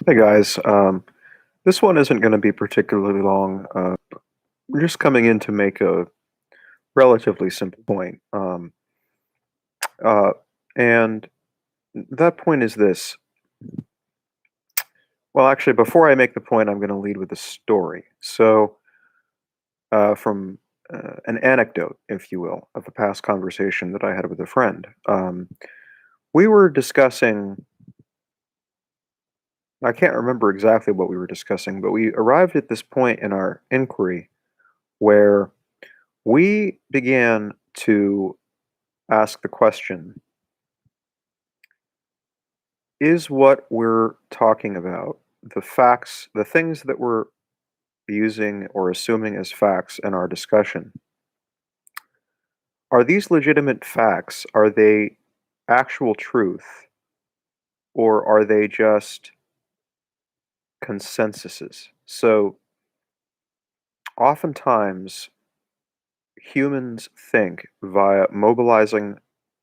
Hey guys, this one isn't going to be particularly long. We're just coming in to make a relatively simple point. Uh, and that point is this. Well, actually, before I make the point, I'm going to lead with a story. From an anecdote, if you will, of a past conversation that I had with a friend. We were discussing, I can't remember exactly what we were discussing, but we arrived at this point in our inquiry where we began to ask the question, is what we're talking about, the facts, the things that we're using or assuming as facts in our discussion, are these legitimate facts? Are they actual truth? Or are they just consensuses? So oftentimes humans think via mobilizing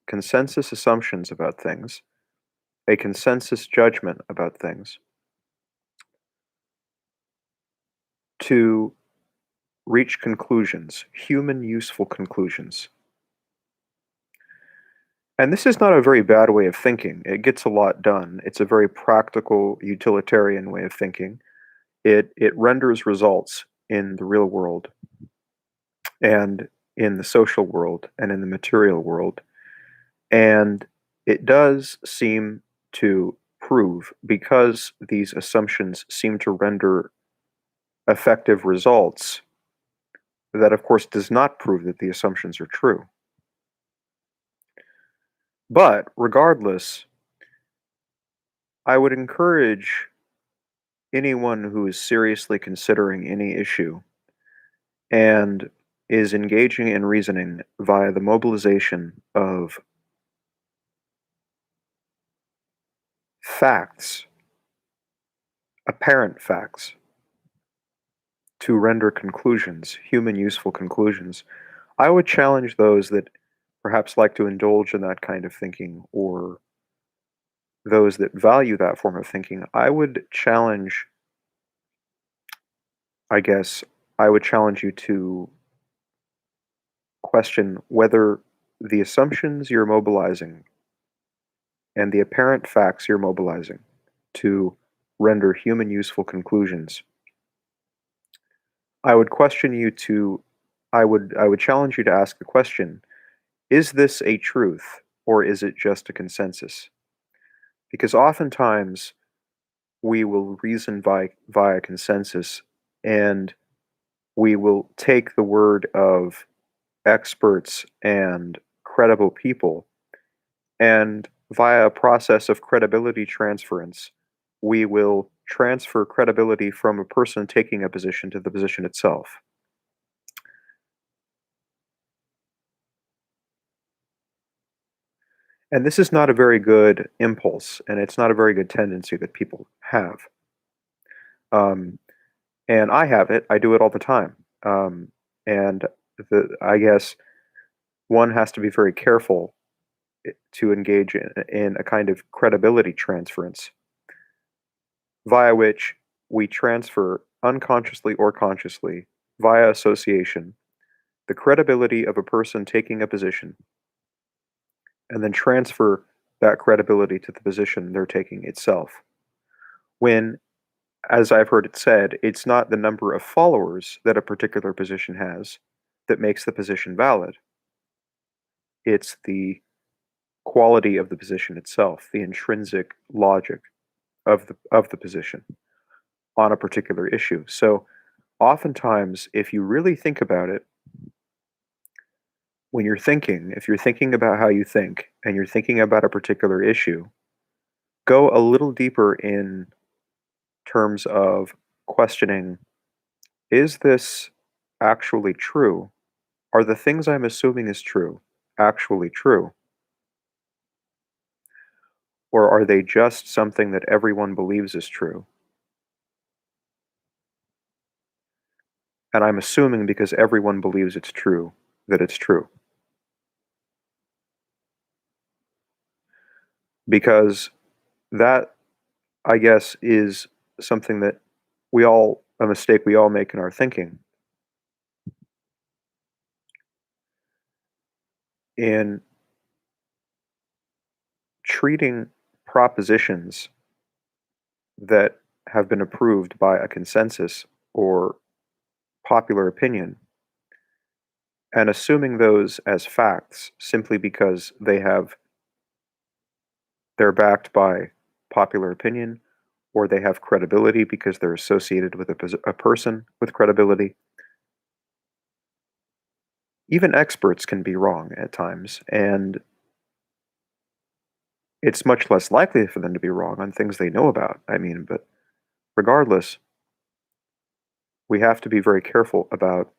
consensus assumptions about things, a consensus judgment about things, to reach conclusions, human useful conclusions. And this is not a very bad way of thinking. It gets a lot done. It's a very practical, utilitarian way of thinking. It renders results in the real world and in the social world and in the material world. And it does seem to prove, because these assumptions seem to render effective results, that of course does not prove that the assumptions are true. But regardless, I would encourage anyone who is seriously considering any issue and is engaging in reasoning via the mobilization of facts, apparent facts, to render conclusions, human useful conclusions. I would challenge those that perhaps like to indulge in that kind of thinking, or those that value that form of thinking. I guess, I would challenge you to question whether the assumptions you're mobilizing and the apparent facts you're mobilizing to render human useful conclusions. I would question you to I would challenge you to ask the question, is this a truth or is it just a consensus? Because oftentimes we will reason via consensus, and we will take the word of experts and credible people, and via a process of credibility transference, we will transfer credibility from a person taking a position to the position itself. And this is not a very good impulse, and it's not a very good tendency that people have. Um, and I have it. I do it all the time. And I guess one has to be very careful to engage in a kind of credibility transference via which we transfer unconsciously or consciously, via association, the credibility of a person taking a position, and then transfer that credibility to the position they're taking itself. When, as I've heard it said, it's not the number of followers that a particular position has that makes the position valid. It's the quality of the position itself, the intrinsic logic of the position on a particular issue. So oftentimes, if you really think about it, when you're thinking, if you're thinking about how you think and you're thinking about a particular issue, go a little deeper in terms of questioning, is this actually true? Are the things I'm assuming is true actually true? Or are they just something that everyone believes is true? And I'm assuming because everyone believes it's true, that it's true. Because that I guess, is something that a mistake we all make in our thinking in treating propositions that have been approved by a consensus or popular opinion and assuming those as facts simply because they're backed by popular opinion or they have credibility because they're associated with a person with credibility. Even experts can be wrong at times, and it's much less likely for them to be wrong on things they know about. I mean, but regardless, we have to be very careful about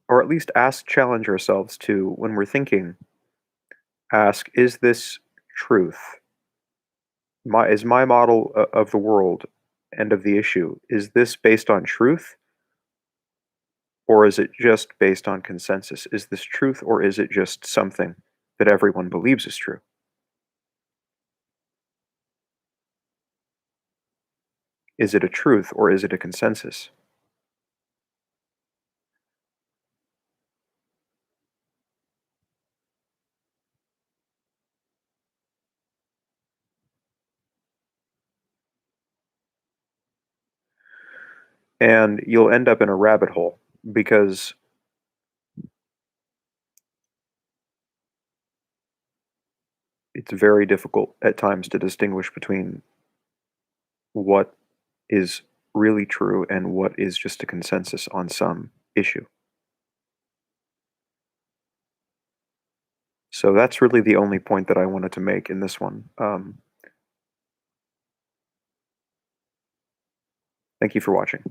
or at least challenge ourselves to when we're thinking, ask, is this truth? My model of the world and of the issue, is this based on truth or is it just based on consensus? Is this truth or is it just something that everyone believes is true? Is it a truth or is it a consensus? And you'll end up in a rabbit hole because it's very difficult at times to distinguish between what is really true and what is just a consensus on some issue. So that's really the only point that I wanted to make in this one. Thank you for watching.